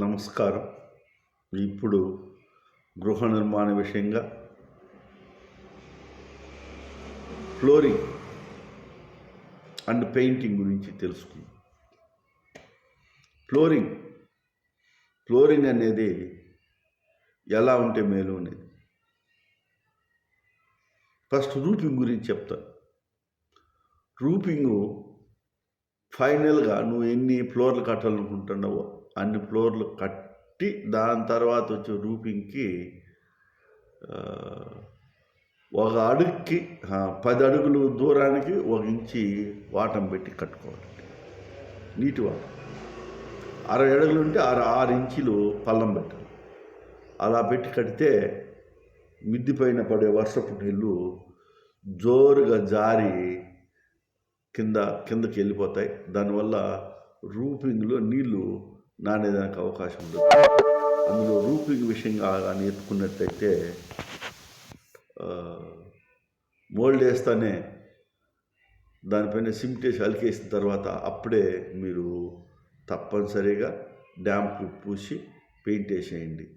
నమస్కారం. ఇప్పుడు గృహ నిర్మాణ విషయంగా ఫ్లోరింగ్ అండ్ పెయింటింగ్ గురించి తెలుసుకుందాం. ఫ్లోరింగ్ అనేది ఎలా ఉంటే మేలు అనేది. ఫస్ట్ రూఫింగ్ గురించి చెప్తాను. రూఫింగు ఫైనల్గా నువ్వు ఎన్ని ఫ్లోర్లు కట్టాలనుకుంటున్నావో అన్ని ఫ్లోర్లు కట్టి దాని తర్వాత వచ్చే రూఫింగ్కి ఒక అడుగుకి 10 అడుగులు దూరానికి 1 ఇంచి వాటం పెట్టి కట్టుకోవాలి. నీటి వాటం 60 అడుగులు ఉంటే 6 ఇంచులు పల్లం పెట్టాలి. అలా పెట్టి కడితే మిద్ది పైన పడే వర్షపు నీళ్ళు జోరుగా జారి కిందకి వెళ్ళిపోతాయి. దానివల్ల రూఫింగ్లో నీళ్లు నానేదానికి అవకాశం ఉండదు. అందులో రూఫింగ్ విషయంగా కానీ ఎత్తుకున్నట్టయితే మోల్డ్ వేస్తానే దానిపైన సిమెంట్ వేసి అలికేసిన తర్వాత అప్పుడే మీరు తప్పనిసరిగా డ్యాంప్ పూసి పెయింట్ వేసేయండి.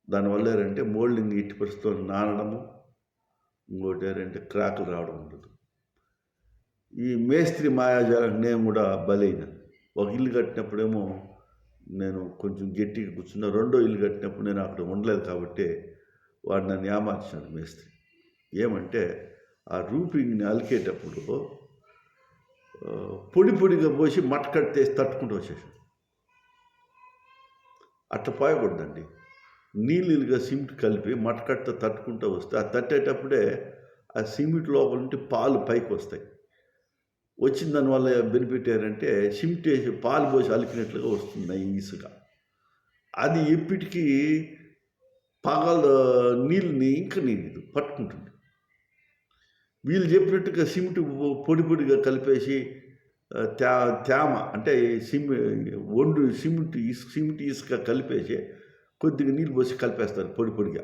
దానివల్ల ఏంటంటే మోల్డింగ్ ఇట్టి పరిస్థితుల్లో నానడము, ఇంకోటి ఏంటంటే క్రాకులు రావడం ఉండదు. ఈ మేస్త్రి మాయాజాలకు నేను కూడా బలైన. ఒక ఇల్లు కట్టినప్పుడేమో నేను కొంచెం గట్టిగా కూర్చున్నా. రెండో ఇల్లు కట్టినప్పుడు నేను అక్కడ ఉండలేదు కాబట్టి వాడు నన్ను ఏమార్చాడు మేస్త్రి. ఏమంటే ఆ రూఫింగ్ని అలికేటప్పుడు పొడిగా పోసి మట్ట కట్టేసి తట్టుకుంటూ వచ్చేసాడు. అట్లా పోయకూడదండి. నీళ్ళుగా సిమెంట్ కలిపి మట్టకట్ట తట్టుకుంటూ వస్తే ఆ తట్టేటప్పుడే ఆ సిమెంట్ లోపల నుండి పాలు పైకి వస్తాయి. వచ్చిన దానివల్ల బెనిఫిట్ ఏంటంటే సిమెంట్ వేసి పాలు పోసి అలికినట్లుగా వస్తుంది ఈసుగా. అది ఎప్పటికీ నీళ్ళని ఇంకా నీళ్ళు పట్టుకుంటుంది. వీళ్ళు చెప్పినట్టుగా సిమెంట్ పొడిగా కలిపేసి తేమ అంటే సిమెంట్ ఇసుక కలిపేసి కొద్దిగా నీళ్ళు పోసి కలిపేస్తారు పొడిగా.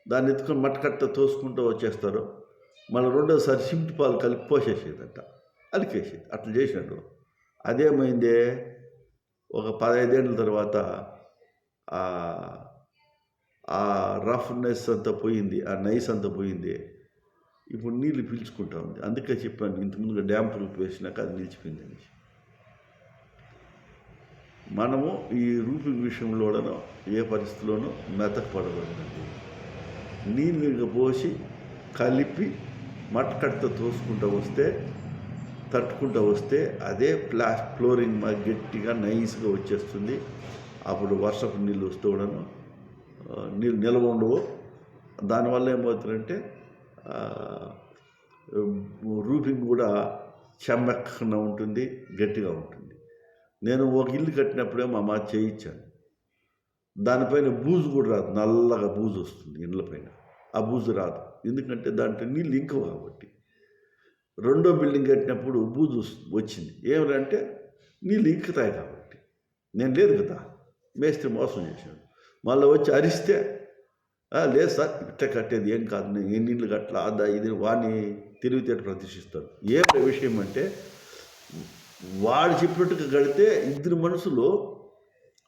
దాన్ని ఎత్తుకొని మట్టకట్ట తోసుకుంటూ వచ్చేస్తారు. మళ్ళీ రెండోసారి సిమెంట్ పాలు కలిపి పోసేసేదంట, అలికేసేది. అట్లా చేసినాడు. అదేమైందే, ఒక 15 ఏళ్ళ తర్వాత ఆ రఫ్నెస్ అంతా పోయింది, ఆ నైస్ అంతా పోయింది. ఇప్పుడు నీళ్ళు పీల్చుకుంటా ఉంది. అందుకే చెప్పాను ఇంతకుముందుగా డ్యామ్ ప్రూఫ్ వేసినాక అది నిలిచిపోయింది అనేసి. మనము ఈ రూఫింగ్ విషయంలోనూ ఏ పరిస్థితిలోనూ మెతకపడకూడదండి. నీళ్ళు పోసి కలిపి మట్టకట్ట తట్టుకుంటూ వస్తే అదే ఫ్లోరింగ్ గట్టిగా నైస్గా వచ్చేస్తుంది. అప్పుడు వర్షపు నీళ్ళు వస్తూ కూడాను నీళ్ళు నిల్వ ఉండవు. దానివల్ల ఏమవుతుందంటే రూఫింగ్ కూడా చెమ్మెక్కకుండా ఉంటుంది, గట్టిగా ఉంటుంది. నేను ఒక ఇల్లు కట్టినప్పుడేమో మా చేయించాను. దానిపైన బూజు కూడా రాదు, నల్లగా బూజు వస్తుంది ఇళ్ళపైన. ఆ బూజు రాదు, ఎందుకంటే దాంట్లో నీళ్ళు ఇంకవు కాబట్టి. రెండో బిల్డింగ్ కట్టినప్పుడు బూజు వచ్చింది. ఏమంటే నీళ్ళు ఇంకుతాయి కాబట్టి. నేను లేదు కదా, మేస్త్రి మోసం చేశాడు. మళ్ళీ వచ్చి అరిస్తే లేదు సార్ ఇట్లా కట్టేది ఏం కాదు, నేను ఎన్ని నీళ్ళు కట్టలా ఇది వాడిని తెలివితేట ప్రదర్శిస్తాడు. ఏ విషయం అంటే వాడు చెప్పినట్టుగా కడితే ఇద్దరు మనుషులు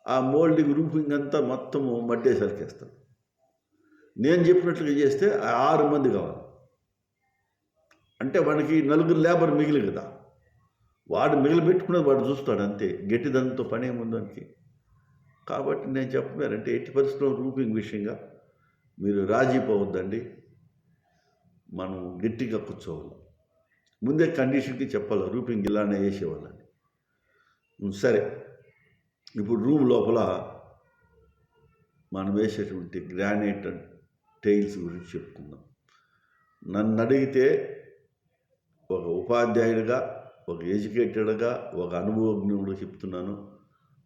ఆ మోల్డింగ్ రూఫింగ్ అంతా మొత్తము మడ్డే సరికేస్తాడు. నేను చెప్పినట్లుగా చేస్తే 6 మంది కావాలి. అంటే వాడికి 4 లేబర్ మిగిలి కదా, వాడు మిగిలిపెట్టుకున్నది వాడు చూస్తాడు అంతే. గట్టిదంతో పని ఏముంది దానికి. కాబట్టి నేను చెప్పానంటే ఎట్టి పరిస్థితుల్లో రూఫింగ్ విషయంగా మీరు రాజీ పోవద్దండి. మనం గట్టిగా కూర్చోవాలి. ముందే కండిషన్కి చెప్పాలి రూఫింగ్ ఇలానే వేసేవాళ్ళని. సరే, ఇప్పుడు రూమ్ లోపల మనం వేసేటువంటి గ్రానైట్ టైల్స్ గురించి చెప్పుకుందాం. నన్ను అడిగితే ఒక ఉపాధ్యాయుడిగా, ఒక ఎడ్యుకేటెడ్గా, ఒక అనుభవజ్ఞుడిగా చెప్తున్నాను,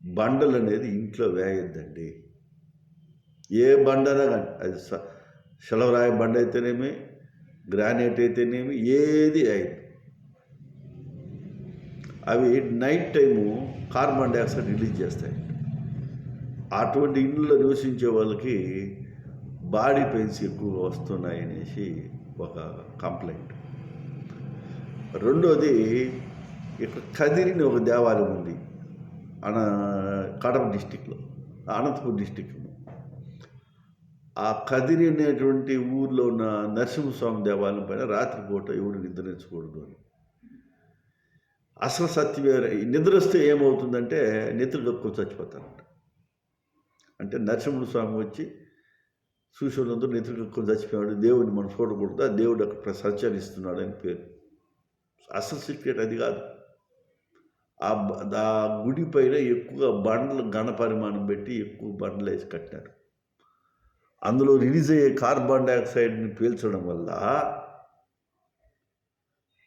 బండలు అనేది ఇంట్లో వేయొద్దండి. ఏ బండనా కానీ, అది శిలవరాయి బండ అయితేనేమి, గ్రానైట్ అయితేనేమి, ఏది అయింది. అవి night time carbon dioxide release చేస్తాయి. అటువంటి ఇంట్లో నివసించే వాళ్ళకి బాడీ పెయిన్స్ ఎక్కువగా వస్తున్నాయి అనేసి ఒక కంప్లైంట్. రెండోది, ఇక్కడ కదిరిని ఒక దేవాలయం ఉంది. అన కడప డిస్టిక్లో, అనంతపురం డిస్టిక్. ఆ కదిరి అనేటువంటి ఊర్లో ఉన్న నరసింహస్వామి దేవాలయం పైన రాత్రిపూట ఎవరు నిద్రించకూడదు అని. అసలు సత్యం వేరే. నిద్ర వస్తే ఏమవుతుందంటే నెత్తులు కక్కుని చచ్చిపోతారంట. అంటే నరసింహస్వామి వచ్చి చూసేవాళ్ళందరూ నెత్తులు కక్కుని చచ్చిపోయాడు, దేవుడిని మనం చూడకూడదు, ఆ దేవుడు అక్కడ సంచరిస్తున్నాడు అని పేరు. అసలు సీక్రెట్ అది కాదు. ఆ గుడి పైన ఎక్కువగా బండలు ఘనపరిమాణం పెట్టి ఎక్కువ బండలు వేసి కట్టారు. అందులో రిలీజ్ అయ్యే కార్బన్ డైఆక్సైడ్ని పీల్చడం వల్ల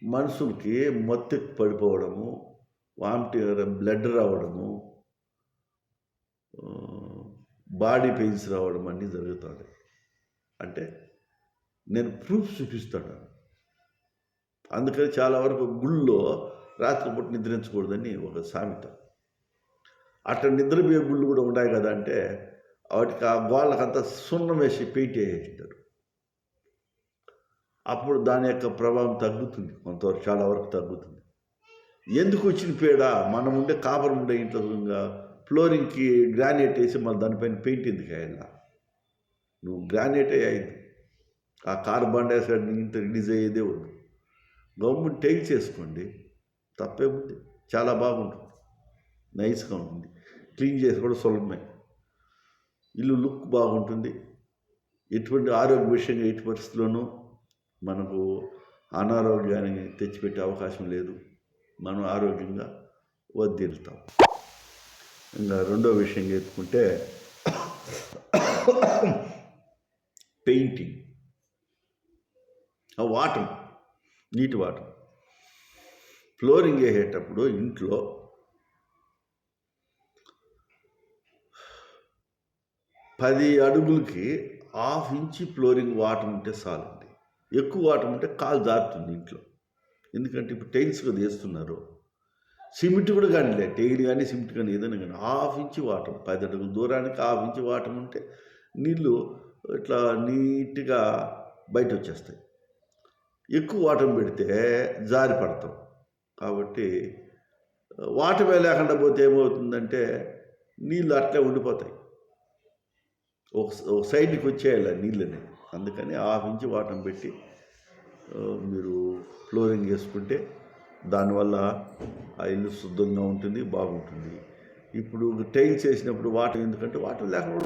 మనుషులకి మత్తెక్కి పడిపోవడము, వామిటింగ్, బ్లడ్ రావడము, బాడీ పెయిన్స్ రావడం అన్నీ జరుగుతుంది. అంటే నేను ప్రూఫ్ చూపిస్తాను. అందుకని చాలా వరకు గుళ్ళో రాత్రిపూట నిద్రించకూడదని ఒక సామెత. అట్లా నిద్రపోయే గుళ్ళు కూడా ఉన్నాయి కదా అంటే వాటికి ఆ గోళ్ళకంతా సున్నం వేసి పెయింట్ వేసేస్తారు. అప్పుడు దాని యొక్క ప్రభావం తగ్గుతుంది, కొంతవరకు, చాలా వరకు తగ్గుతుంది. ఎందుకు వచ్చిన పేడ? మనం ఉండే కాపురం ఉండే ఇంట్లో ఫ్లోరింగ్కి గ్రానైట్ వేసి మళ్ళీ దానిపైన పెయింట్ ఎందుకు వేయాలా? నువ్వు గ్రానైటే అయింది, ఆ కార్బన్ డైఆక్సైడ్ ఇంత రిలీజ్ అయ్యేదే ఉంది. గవర్నమెంట్ టైల్స్ వేసుకోండి, తప్పేముంది, చాలా బాగుంటుంది, నైస్గా ఉంటుంది, క్లీన్ చేసి కూడా సులభమే, ఇల్లు లుక్ బాగుంటుంది. ఎటువంటి ఆరోగ్య విషయంగా ఎట్టి పరిస్థితుల్లోనూ మనకు అనారోగ్యాన్ని తెచ్చిపెట్టే అవకాశం లేదు. మనం ఆరోగ్యంగా వర్ధిల్లుతాం. ఇంకా రెండో విషయం చెప్పుకుంటే పెయింటింగ్, వాటర్, నీటి వాటర్. ఫ్లోరింగ్ వేసేటప్పుడు ఇంట్లో 10 అడుగులకి 1/2 ఇంచి ఫ్లోరింగ్ వాటర్ ఉంటే చాలండి. ఎక్కువ వాటర్ ఉంటే కాలు జారుతుంది ఇంట్లో. ఎందుకంటే ఇప్పుడు టైల్స్ కదా వేస్తున్నారు, సిమెంట్ కూడా కానీ, టైల్ కానీ సిమెంట్ కానీ ఏదైనా కానీ 1/2 ఇంచి వాటర్, 10 అడుగుల దూరానికి 1/2 ఇంచి వాటర్ ఉంటే నీళ్ళు ఇట్లా నీట్గా బయట వచ్చేస్తాయి. ఎక్కువ వాటర్ పెడితే జారి పడతాం. కాబట్టి వాటర్ లేకుండా పోతే ఏమవుతుందంటే నీళ్ళు అట్లే ఉండిపోతాయి, ఒక సైడ్కి వచ్చేయాలి నీళ్ళని. అందుకని 1/2 ఇంచి వాటర్ పెట్టి మీరు ఫ్లోరింగ్ వేసుకుంటే దానివల్ల ఆ ఇల్లు శుద్ధంగా ఉంటుంది, బాగుంటుంది. ఇప్పుడు టైల్స్ వేసినప్పుడు వాటర్, ఎందుకంటే వాటర్ లేకుండా